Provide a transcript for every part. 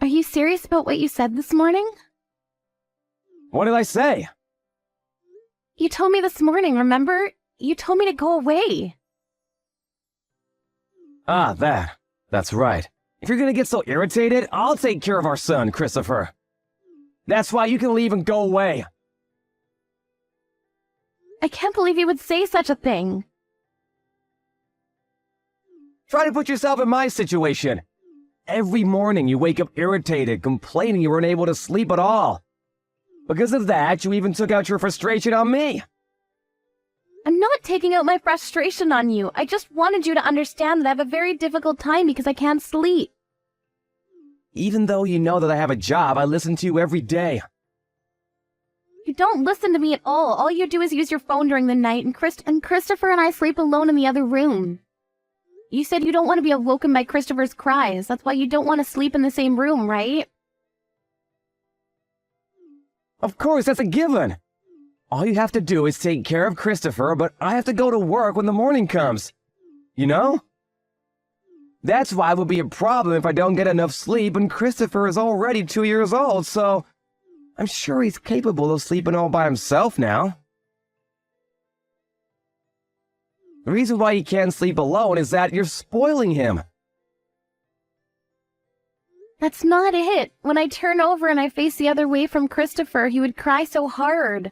Are you serious about what you said this morning? What did I say? You told me this morning, remember? You told me to go away. Ah, that's right. If you're gonna get so irritated, I'll take care of our son, Christopher. That's why you can leave and go away. I can't believe you would say such a thing. Try to put yourself in my situation. Every morning you wake up irritated, complaining you weren't able to sleep at all. Because of that, you even took out your frustration on me. I'm not taking out my frustration on you. I just wanted you to understand that I have a very difficult time because I can't sleep. Even though you know that I have a job, I listen to you every day. You don't listen to me at all. All you do is use your phone during the night, and Christopher and I sleep alone in the other room. You said you don't want to be awoken by Christopher's cries. That's why you don't want to sleep in the same room, right? Of course, that's a given. All you have to do is take care of Christopher, but I have to go to work when the morning comes. You know? That's why it would be a problem if I don't get enough sleep, and Christopher is already 2 years old, so I'm sure he's capable of sleeping all by himself now. The reason why he can't sleep alone is that you're spoiling him. That's not it. When I turn over and I face the other way from Christopher, he would cry so hard.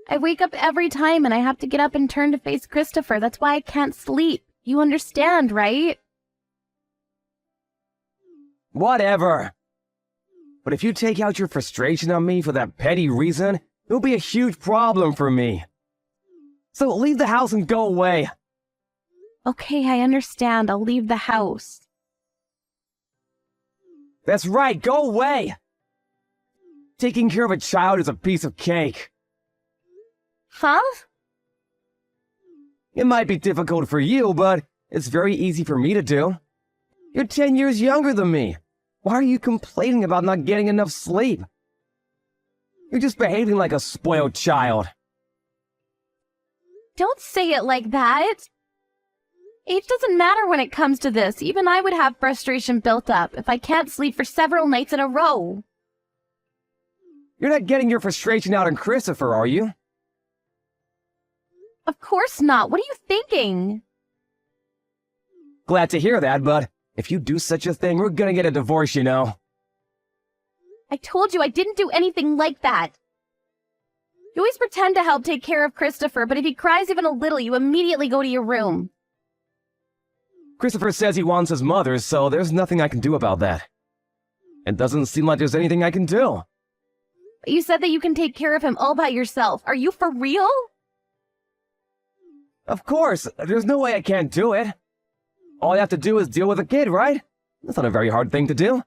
I wake up every time and I have to get up and turn to face Christopher. That's why I can't sleep. You understand, right? Whatever. But if you take out your frustration on me for that petty reason, it'll be a huge problem for me. So leave the house and go away. Okay, I understand. I'll leave the house. That's right, go away! Taking care of a child is a piece of cake. Huh? It might be difficult for you, but it's very easy for me to do. You're 10 years younger than me. Why are you complaining about not getting enough sleep? You're just behaving like a spoiled child. Don't say it like that. Age doesn't matter when it comes to this. Even I would have frustration built up if I can't sleep for several nights in a row. You're not getting your frustration out on Christopher, are you? Of course not. What are you thinking? Glad to hear that, but if you do such a thing, we're gonna get a divorce, you know. I told you I didn't do anything like that. You always pretend to help take care of Christopher, but if he cries even a little, you immediately go to your room. Christopher says he wants his mother, so there's nothing I can do about that. It doesn't seem like there's anything I can do. But you said that you can take care of him all by yourself. Are you for real? Of course, there's no way I can't do it. All you have to do is deal with the kid, right? That's not a very hard thing to do.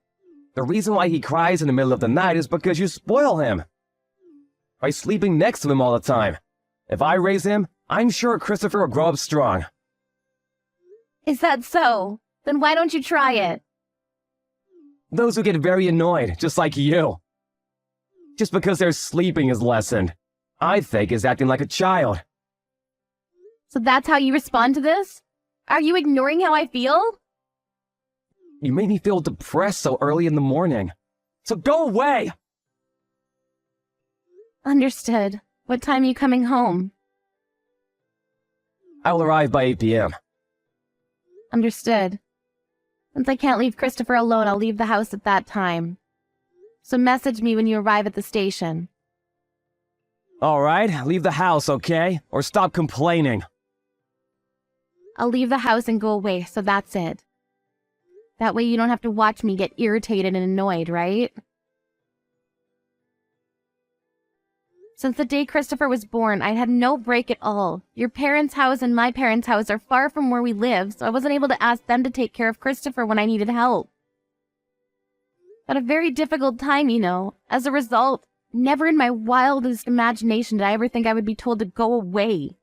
The reason why he cries in the middle of the night is because you spoil him. By sleeping next to him all the time. If I raise him, I'm sure Christopher will grow up strong. Is that so? Then why don't you try it? Those who get very annoyed, just like you. Just because their sleeping is lessened, I think is acting like a child. So that's how you respond to this? Are you ignoring how I feel? You made me feel depressed so early in the morning. So go away! Understood. What time are you coming home? I will arrive by 8 p.m. Understood. Since I can't leave Christopher alone, I'll leave the house at that time. So message me when you arrive at the station. Alright, leave the house, okay? Or stop complaining. I'll leave the house and go away, so that's it. That way you don't have to watch me get irritated and annoyed, right? Since the day Christopher was born, I had no break at all. Your parents' house and my parents' house are far from where we live, so I wasn't able to ask them to take care of Christopher when I needed help. Had a very difficult time, you know. As a result, never in my wildest imagination did I ever think I would be told to go away.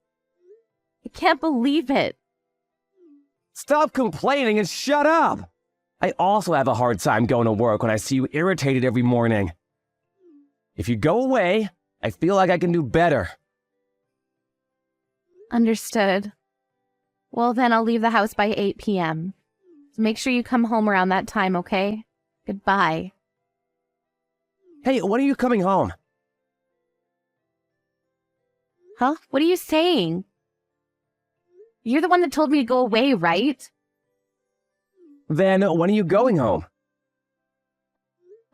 I can't believe it. Stop complaining and shut up! I also have a hard time going to work when I see you irritated every morning. If you go away, I feel like I can do better. Understood. Well, then I'll leave the house by 8 p.m. So make sure you come home around that time, okay? Goodbye. Hey, when are you coming home? Huh? What are you saying? You're the one that told me to go away, right? Then when are you going home?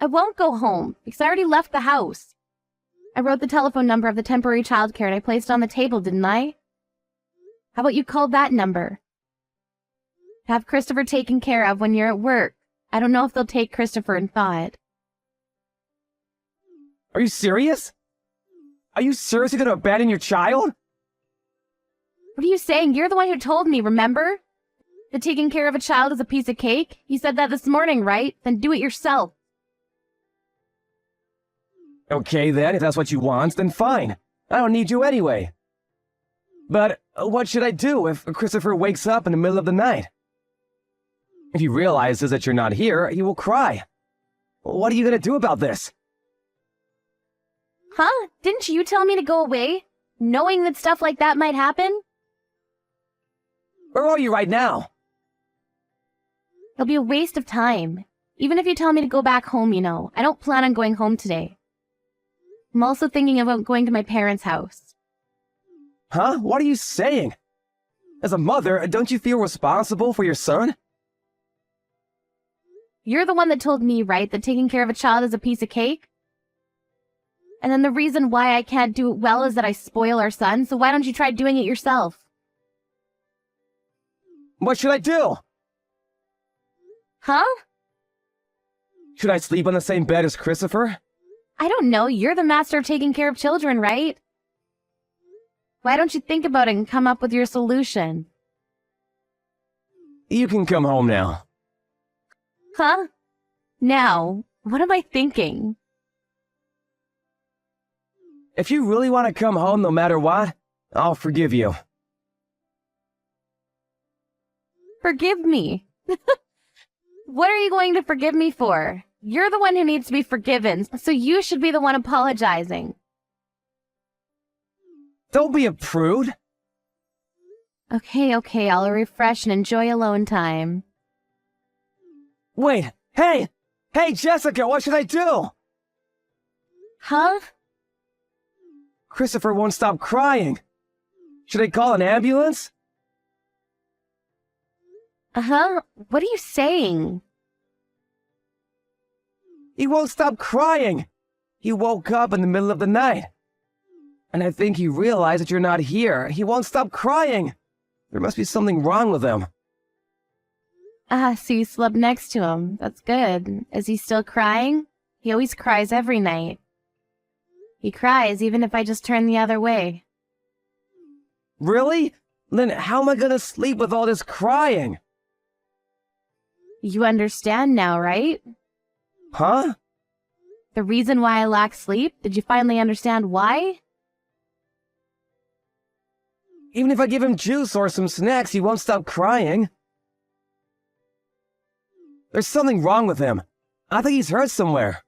I won't go home because I already left the house. I wrote the telephone number of the temporary childcare and I placed it on the table, didn't I? How about you call that number? Have Christopher taken care of when you're at work. I don't know if they'll take Christopher in thought. Are you serious? Are you seriously going to abandon your child? What are you saying? You're the one who told me, remember? That taking care of a child is a piece of cake? You said that this morning, right? Then do it yourself. Okay then, if that's what you want, then fine. I don't need you anyway. But what should I do if Christopher wakes up in the middle of the night? If he realizes that you're not here, he will cry. What are you going to do about this? Huh? Didn't you tell me to go away? Knowing that stuff like that might happen? Where are you right now? It'll be a waste of time. Even if you tell me to go back home, you know. I don't plan on going home today. I'm also thinking about going to my parents' house. Huh? What are you saying? As a mother, don't you feel responsible for your son? You're the one that told me, right, that taking care of a child is a piece of cake? And then the reason why I can't do it well is that I spoil our son, so why don't you try doing it yourself? What should I do? Huh? Should I sleep on the same bed as Christopher? I don't know. You're the master of taking care of children, right? Why don't you think about it and come up with your solution? You can come home now. Huh? Now, what am I thinking? If you really want to come home no matter what, I'll forgive you. Forgive me. What are you going to forgive me for? You're the one who needs to be forgiven, so you should be the one apologizing. Don't be a prude. Okay, I'll refresh and enjoy alone time. Wait, hey! Hey, Jessica, what should I do? Huh? Christopher won't stop crying. Should I call an ambulance? Uh-huh. What are you saying? He won't stop crying. He woke up in the middle of the night. And I think he realized that you're not here. He won't stop crying. There must be something wrong with him. Ah, so you slept next to him. That's good. Is he still crying? He always cries every night. He cries even if I just turn the other way. Really? Then how am I gonna sleep with all this crying? You understand now, right? Huh? The reason why I lack sleep? Did you finally understand why? Even if I give him juice or some snacks, he won't stop crying. There's something wrong with him. I think he's hurt somewhere.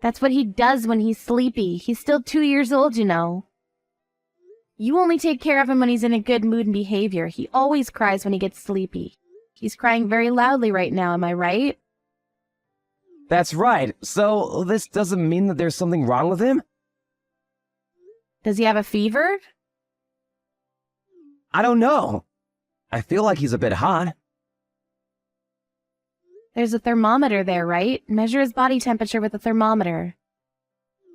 That's what he does when he's sleepy. He's still 2 years old, you know. You only take care of him when he's in a good mood and behavior. He always cries when he gets sleepy. He's crying very loudly right now, am I right? That's right. So this doesn't mean that there's something wrong with him? Does he have a fever? I don't know. I feel like he's a bit hot. There's a thermometer there, right? Measure his body temperature with a thermometer.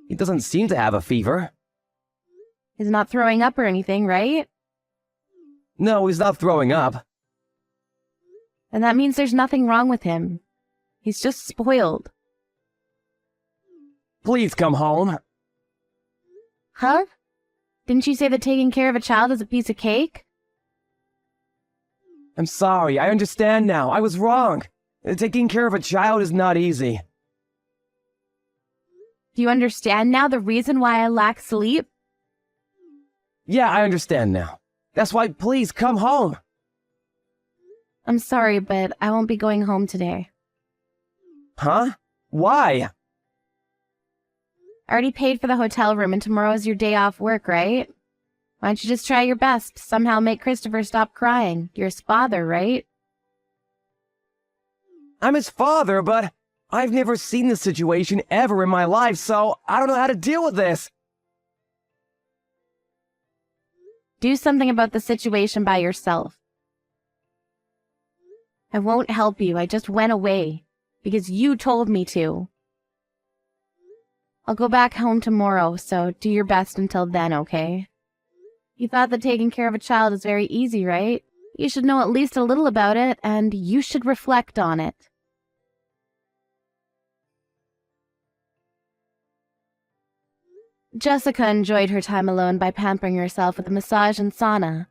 He doesn't seem to have a fever. He's not throwing up or anything, right? No, he's not throwing up. And that means there's nothing wrong with him. He's just spoiled. Please come home. Huh? Didn't you say that taking care of a child is a piece of cake? I'm sorry, I understand now. I was wrong. Taking care of a child is not easy. Do you understand now the reason why I lack sleep? Yeah, I understand now. That's why please come home. I'm sorry, but I won't be going home today. Huh? Why? I already paid for the hotel room and tomorrow's your day off work, right? Why don't you just try your best to somehow make Christopher stop crying? You're his father, right? I'm his father, but I've never seen this situation ever in my life, so I don't know how to deal with this. Do something about the situation by yourself. I won't help you. I just went away because you told me to. I'll go back home tomorrow, so do your best until then, okay? You thought that taking care of a child is very easy, right? You should know at least a little about it, and you should reflect on it. Jessica enjoyed her time alone by pampering herself with a massage and sauna.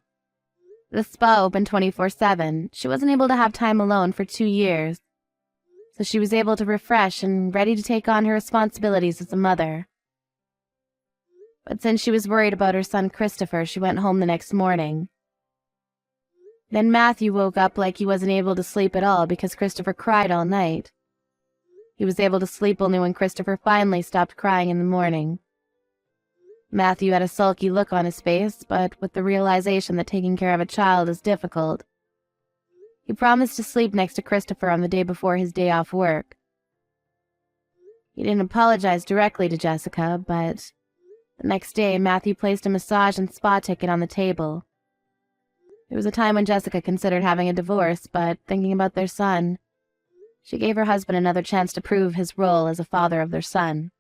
The spa opened 24/7. She wasn't able to have time alone for 2 years, so she was able to refresh and ready to take on her responsibilities as a mother. But since she was worried about her son Christopher, she went home the next morning. Then Matthew woke up like he wasn't able to sleep at all because Christopher cried all night. He was able to sleep only when Christopher finally stopped crying in the morning. Matthew had a sulky look on his face, but with the realization that taking care of a child is difficult, he promised to sleep next to Christopher on the day before his day off work. He didn't apologize directly to Jessica, but the next day Matthew placed a massage and spa ticket on the table. It was a time when Jessica considered having a divorce, but thinking about their son, she gave her husband another chance to prove his role as a father of their son.